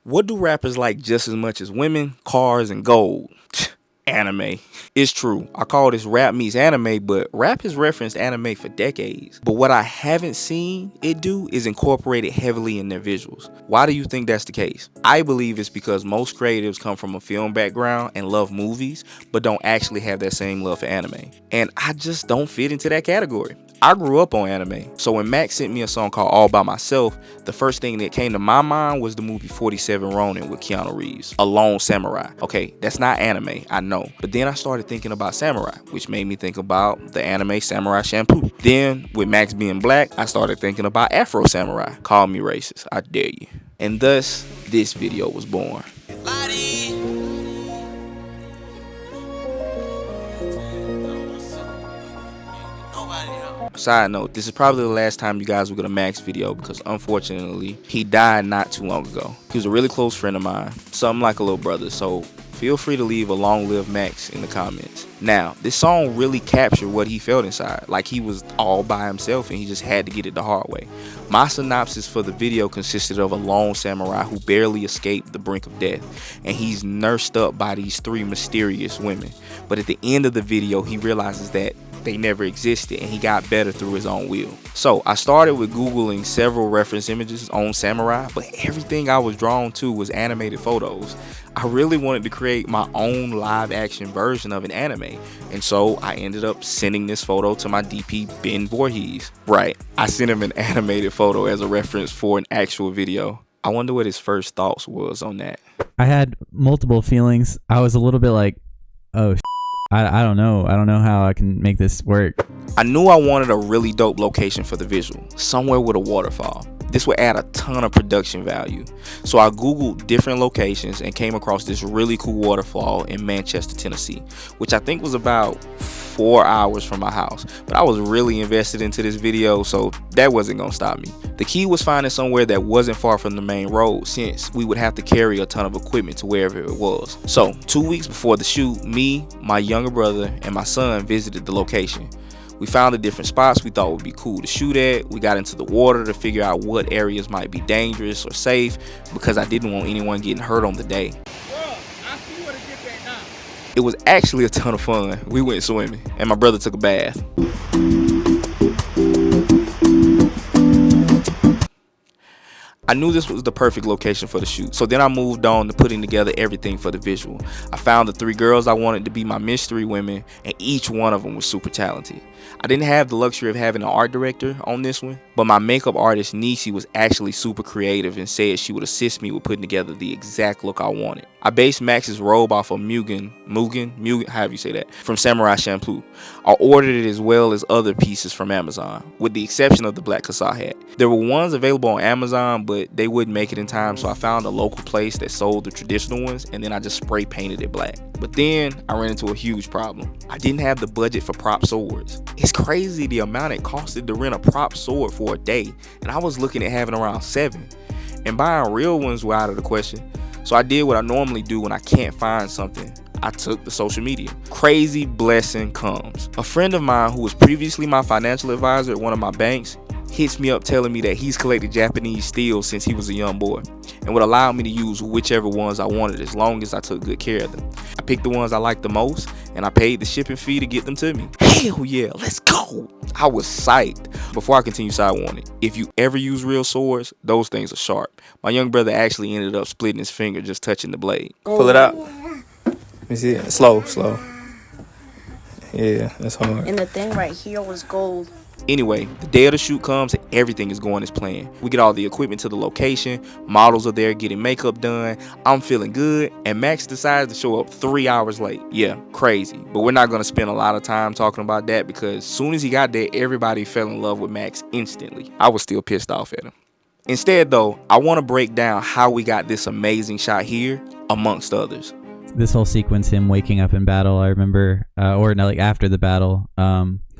What do rappers like just as much as women, cars, and gold? Anime. It's true. I call this rap meets anime, but rap has referenced anime for decades. But what I haven't seen it do is incorporate it heavily in their visuals. Why do you think that's the case? I believe it's because most creatives come from a film background and love movies, but don't actually have that same love for anime. And I just don't fit into that category. I grew up on anime, so when Max sent me a song called All By Myself, the first thing that came to my mind was the movie 47 Ronin with Keanu Reeves, A Lone Samurai. Okay, that's not anime, I know, but then I started thinking about samurai, which made me think about the anime Samurai Shampoo. Then, with Max being black, I started thinking about Afro Samurai. Call me racist, I dare you. And thus, this video was born. Side note, this is probably the last time you guys will get a Max video because unfortunately, he died not too long ago. He was a really close friend of mine, something like a little brother, so feel free to leave a long live Max in the comments. Now, this song really captured what he felt inside, like he was all by himself and he just had to get it the hard way. My synopsis for the video consisted of a lone samurai who barely escaped the brink of death, and he's nursed up by these three mysterious women. But at the end of the video, he realizes that they never existed and he got better through his own will. So I started with Googling several reference images on samurai, but everything I was drawn to was animated photos. I really wanted to create my own live action version of an anime, and so I ended up sending this photo to my DP Ben Voorhees. Right, I sent him an animated photo as a reference for an actual video. I wonder what his first thoughts was on that. I had multiple feelings. I was a little bit like, oh I don't know. I don't know how I can make this work. I knew I wanted a really dope location for the visual, somewhere with a waterfall. This would add a ton of production value. So I googled different locations and came across this really cool waterfall in Manchester, Tennessee, which I think was about 4 hours from my house. But I was really invested into this video, so that wasn't gonna stop me. The key was finding somewhere that wasn't far from the main road, since we would have to carry a ton of equipment to wherever it was. So 2 weeks before the shoot, me, my younger brother, and my son visited the location. We found the different spots we thought would be cool to shoot at. We got into the water to figure out what areas might be dangerous or safe, because I didn't want anyone getting hurt on the day. It was actually a ton of fun. We went swimming and my brother took a bath. I knew this was the perfect location for the shoot, so then I moved on to putting together everything for the visual. I found the 3 girls I wanted to be my mystery women, and each one of them was super talented. I didn't have the luxury of having an art director on this one, but my makeup artist Nisi was actually super creative and said she would assist me with putting together the exact look I wanted. I based Max's robe off of Mugen, however you say that, from Samurai Shampoo. I ordered it as well as other pieces from Amazon, with the exception of the black Kasa hat. There were ones available on Amazon, but they wouldn't make it in time, so I found a local place that sold the traditional ones, and then I just spray painted it black. But then I ran into a huge problem. I didn't have the budget for prop swords. It's crazy the amount it costed to rent a prop sword for a day, and I was looking at having around 7. And buying real ones were out of the question. So I did what I normally do when I can't find something. I took to social media. Crazy blessing comes. A friend of mine who was previously my financial advisor at one of my banks hits me up telling me that he's collected Japanese steel since he was a young boy and would allow me to use whichever ones I wanted as long as I took good care of them. I picked the ones I liked the most and I paid the shipping fee to get them to me. Hell yeah, let's go. I was psyched. Before I continue, side warning, if you ever use real swords, those things are sharp. My young brother actually ended up splitting his finger just touching the blade. Pull it out. Let me see it. Slow. Yeah, that's hard. And the thing right here was gold. Anyway, the day of the shoot comes and everything is going as planned. We get all the equipment to the location, models are there getting makeup done, I'm feeling good, and Max decides to show up 3 hours late. Yeah, crazy. But we're not going to spend a lot of time talking about that because as soon as he got there, everybody fell in love with Max instantly. I was still pissed off at him. Instead though, I want to break down how we got this amazing shot here, amongst others. This whole sequence, him waking up in battle, I remember, or no, like after the battle.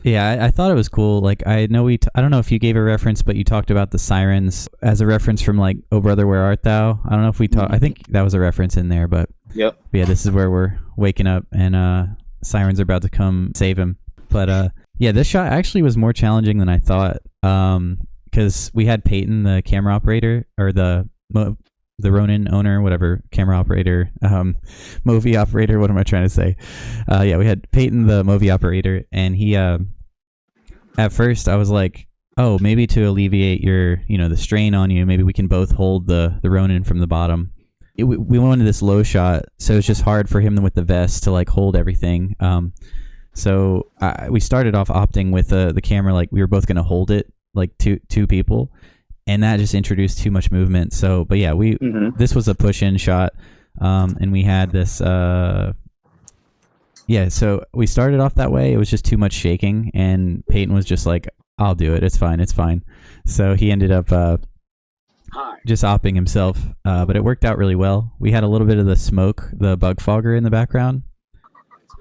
Yeah, I thought it was cool. Like, I know I don't know if you gave a reference, but you talked about the sirens as a reference from like, "Oh Brother, Where Art Thou?" I don't know if we talked. I think that was a reference in there, but yep. Yeah, this is where we're waking up and sirens are about to come save him. But yeah, this shot actually was more challenging than I thought. Because we had Peyton, the camera operator, or the the Ronin owner, whatever, camera operator, Movi operator. What am I trying to say? Yeah, we had Peyton, the Movi operator, and he. At first, I was like, oh, maybe to alleviate your, the strain on you, maybe we can both hold the Ronin from the bottom. We wanted this low shot, so it's just hard for him with the vest to like hold everything. So we started off opting with the camera, like we were both going to hold it like two people, and that just introduced too much movement. So, but yeah, this was a push-in shot, and we had this. Yeah, so we started off that way. It was just too much shaking, and Peyton was just like, "I'll do it. It's fine. It's fine." So he ended up just opping himself, but it worked out really well. We had a little bit of the smoke, the bug fogger in the background.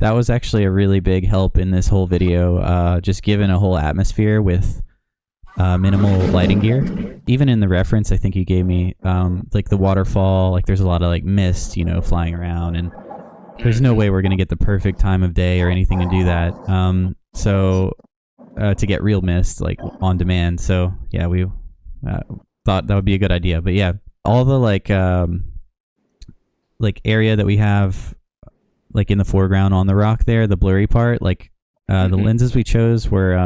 That was actually a really big help in this whole video, just given a whole atmosphere with minimal lighting gear. Even in the reference, I think you gave me, like the waterfall, like there's a lot of like mist, flying around, and there's no way we're going to get the perfect time of day or anything to do that. To get real mist, like on demand. So yeah, we thought that would be a good idea. But yeah, all the like area that we have like in the foreground on the rock there, the blurry part, like the lenses we chose were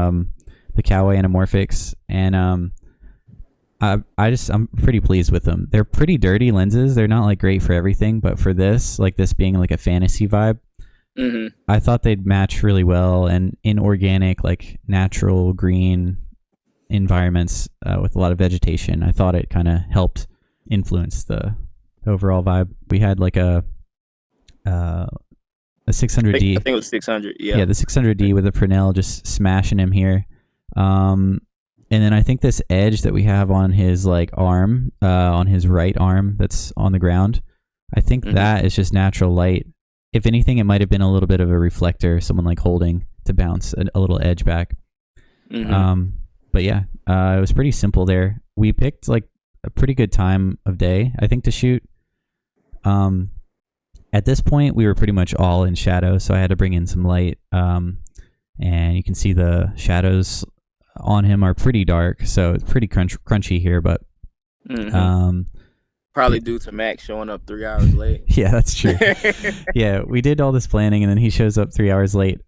the Coway Anamorphics, and I'm pretty pleased with them. They're pretty dirty lenses. They're not like great for everything, but for this, like this being like a fantasy vibe, I thought they'd match really well, and in organic, like natural green environments with a lot of vegetation, I thought it kind of helped influence the overall vibe. We had like a 600D. I think it was 600. Yeah, the 600D with a Fresnel just smashing him here. And then I think this edge that we have on his like arm, on his right arm that's on the ground, I think that is just natural light. If anything, it might have been a little bit of a reflector, someone like holding to bounce a little edge back. But yeah, it was pretty simple there. We picked like a pretty good time of day, I think, to shoot. At this point, we were pretty much all in shadow, so I had to bring in some light. And you can see the shadows on him are pretty dark, so it's pretty crunchy here, but probably due to Max showing up 3 hours late. Yeah, that's true. Yeah, we did all this planning, and then he shows up 3 hours late,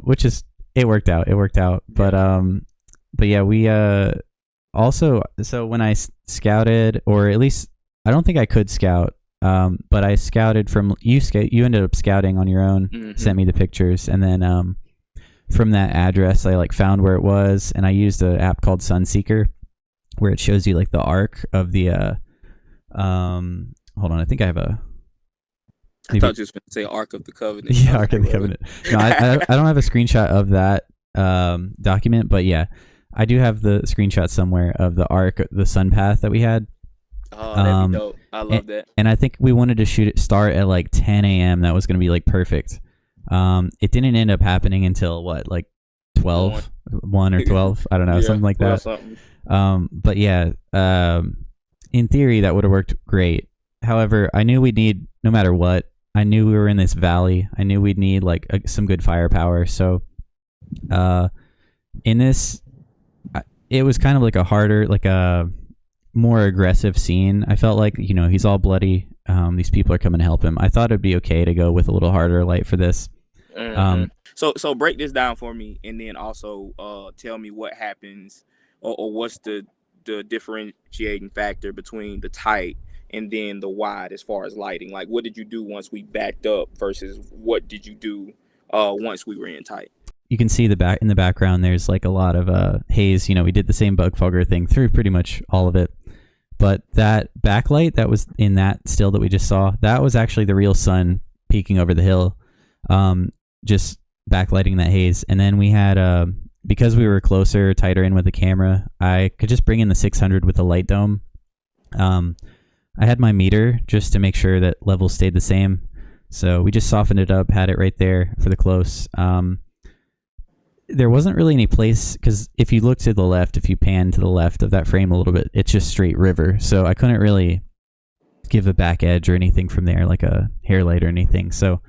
which is it worked out. But yeah, we also, so when I scouted, or at least I don't think I could scout, but I scouted from you ended up scouting on your own, sent me the pictures, and then from that address I like found where it was, and I used an app called Sunseeker where it shows you like the arc of the hold on, I think I have a I thought you were going to say Ark of the Covenant. Yeah, Ark of the Covenant. No, I don't have a screenshot of that document, but yeah, I do have the screenshot somewhere of the arc, the sun path that we had. Oh, that'd be dope. I love that. And I think we wanted to start at like 10 a.m. That was going to be like perfect. It didn't end up happening until what, like 12, 1 or 12? I don't know, something like that. But yeah, in theory, that would have worked great. However, I knew we'd need, no matter what, I knew we were in this valley. I knew we'd need like some good firepower. So in this, it was kind of like a harder, like a more aggressive scene. I felt like, he's all bloody. These people are coming to help him. I thought it'd be okay to go with a little harder light for this. So break this down for me, and then also tell me what happens, or what's the differentiating factor between the tight and then the wide as far as lighting. Like, what did you do once we backed up versus what did you do once we were in tight? You can see in the background there's like a lot of haze. We did the same bug fogger thing through pretty much all of it. But that backlight that was in that still that we just saw, that was actually the real sun peeking over the hill, just backlighting that haze. And then we had, because we were closer, tighter in with the camera, I could just bring in the 600 with the light dome. I had my meter just to make sure that levels stayed the same. So we just softened it up, had it right there for the close. There wasn't really any place, because if you look to the left, if you pan to the left of that frame a little bit, it's just straight river. So I couldn't really give a back edge or anything from there, like a hair light or anything. So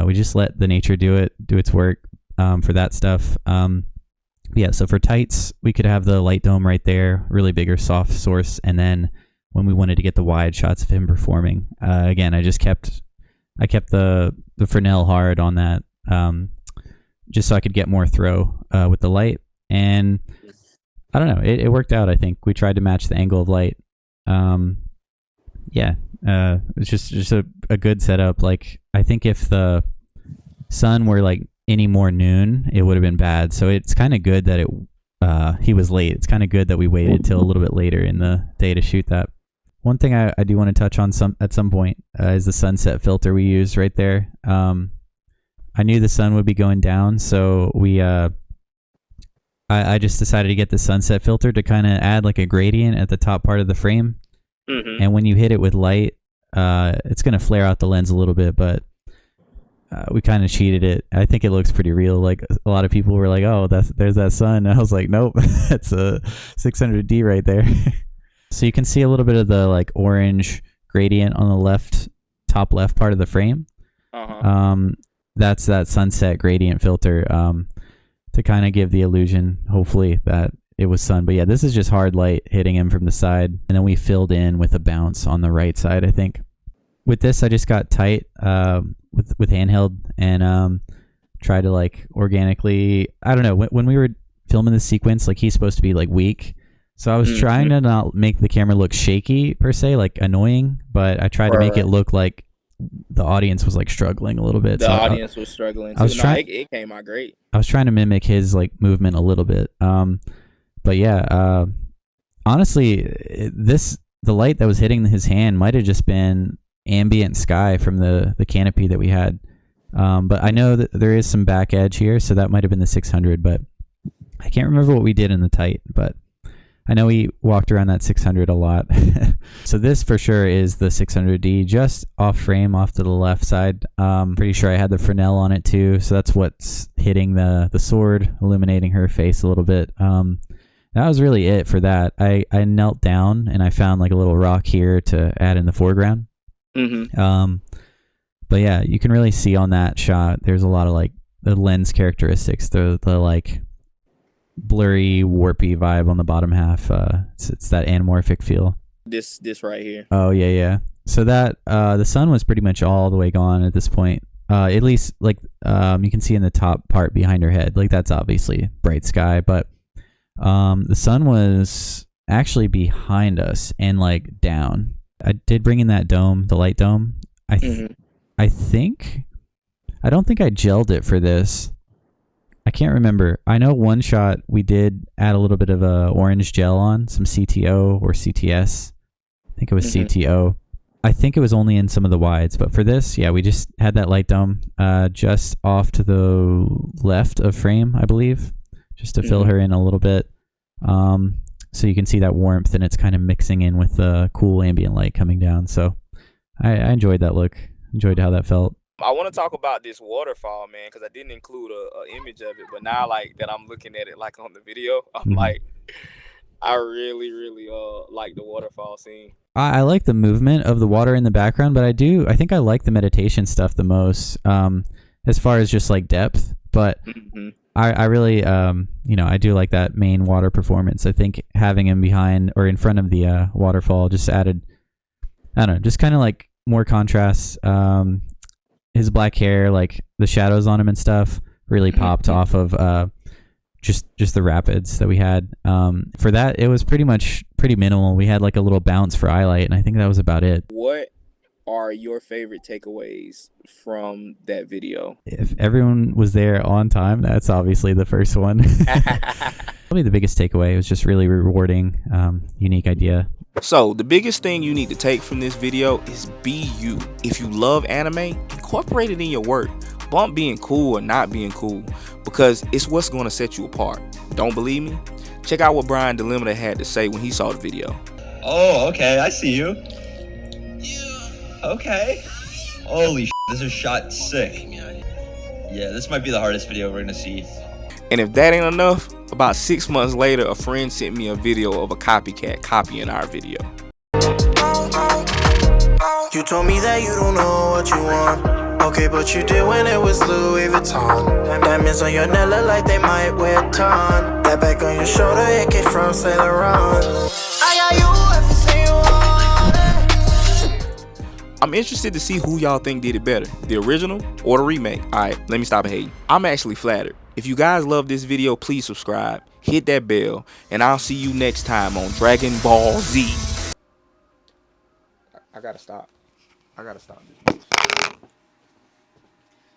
we just let the nature do its work for that stuff. Yeah, so for tights, we could have the light dome right there, really big or soft source, and then when we wanted to get the wide shots of him performing. Again, I kept the Fresnel hard on that, just so I could get more throw with the light. And I don't know, it worked out. I think we tried to match the angle of light. It's just a good setup. Like, I think if the sun were like any more noon, it would have been bad. So it's kind of good that he was late. It's kind of good that we waited till a little bit later in the day to shoot that. One thing I do want to touch on at some point is the sunset filter we used right there. I knew the sun would be going down, so I just decided to get the sunset filter to kind of add like a gradient at the top part of the frame. Mm-hmm. And when you hit it with light, it's going to flare out the lens a little bit, but we kind of cheated it. I think it looks pretty real. Like, a lot of people were like, "Oh, there's that sun." I was like, "Nope, that's a 600D right there." So you can see a little bit of the like orange gradient on the top left part of the frame. That's that sunset gradient filter to kind of give the illusion, hopefully, that it was sun. But yeah, this is just hard light hitting him from the side, and then we filled in with a bounce on the right side, I think. With this, I just got tight with handheld and tried to like organically, I don't know, when we were filming the sequence, like, he's supposed to be like weak. So I was trying to not make the camera look shaky per se, like annoying, but I tried to make it look like the audience was like struggling a little bit. The audience was struggling too. It came out great. I was trying to mimic his like movement a little bit. But yeah, honestly, the light that was hitting his hand might have just been ambient sky from the canopy that we had. But I know that there is some back edge here, so that might have been the 600, but I can't remember what we did in the tight, but I know we walked around that 600 a lot. So this for sure is the 600D, just off frame, off to the left side. Pretty sure I had the Fresnel on it too, so that's what's hitting the sword, illuminating her face a little bit. That was really it for that. I knelt down and I found like a little rock here to add in the foreground. Mm-hmm. But yeah, you can really see on that shot, there's a lot of like the lens characteristics, the like blurry, warpy vibe on the bottom half. It's that anamorphic feel. This right here. Oh yeah. So that the sun was pretty much all the way gone at this point. At least like you can see in the top part behind her head. Like, that's obviously bright sky, but the sun was actually behind us and like down. I did bring in that dome, the light dome. I don't think I gelled it for this. I can't remember. I know one shot we did add a little bit of a orange gel on, some CTO or CTS. I think it was CTO. I think it was only in some of the wides, but for this, yeah, we just had that light dome just off to the left of frame, I believe, just to fill her in a little bit. So you can see that warmth, and it's kind of mixing in with the cool ambient light coming down. So I enjoyed that look. Enjoyed how that felt. I want to talk about this waterfall, man, because I didn't include a image of it, but now like that I'm looking at it like on the video, I'm like, I really like the waterfall scene. I like the movement of the water in the background, but I think I like the meditation stuff the most, as far as just like depth. But I really, I do like that main water performance. I think having him behind or in front of the waterfall just added, I don't know, just kind of like more contrast. His black hair, like the shadows on him and stuff, really popped off of just the rapids that we had. For that, it was pretty minimal. We had like a little bounce for highlight, and I think that was about it. What are your favorite takeaways from that video? If everyone was there on time, that's obviously the first one. Probably the biggest takeaway. It was just really rewarding, unique idea. So the biggest thing you need to take from this video is be you. If you love anime, incorporate it in your work. Bump being cool or not being cool, because it's what's going to set you apart. Don't believe me? Check out what Brian Delimiter had to say when he saw the video. Oh, okay, I see you. Okay. Holy shit, this is shot sick. Yeah, this might be the hardest video we're gonna see. And if that ain't enough, about 6 months later, a friend sent me a video of a copycat copying our video. You told me that you don't know what you want. Okay, but you did when it was Louis Vuitton. And diamonds on your neck look like they might wear a ton. That back on your shoulder, it came from Saint Laurent. I got you if you say you want. I'm interested to see who y'all think did it better, the original or the remake. Alright, let me stop hating. I'm actually flattered. If you guys love this video, please subscribe, hit that bell, and I'll see you next time on Dragon Ball Z. I gotta stop.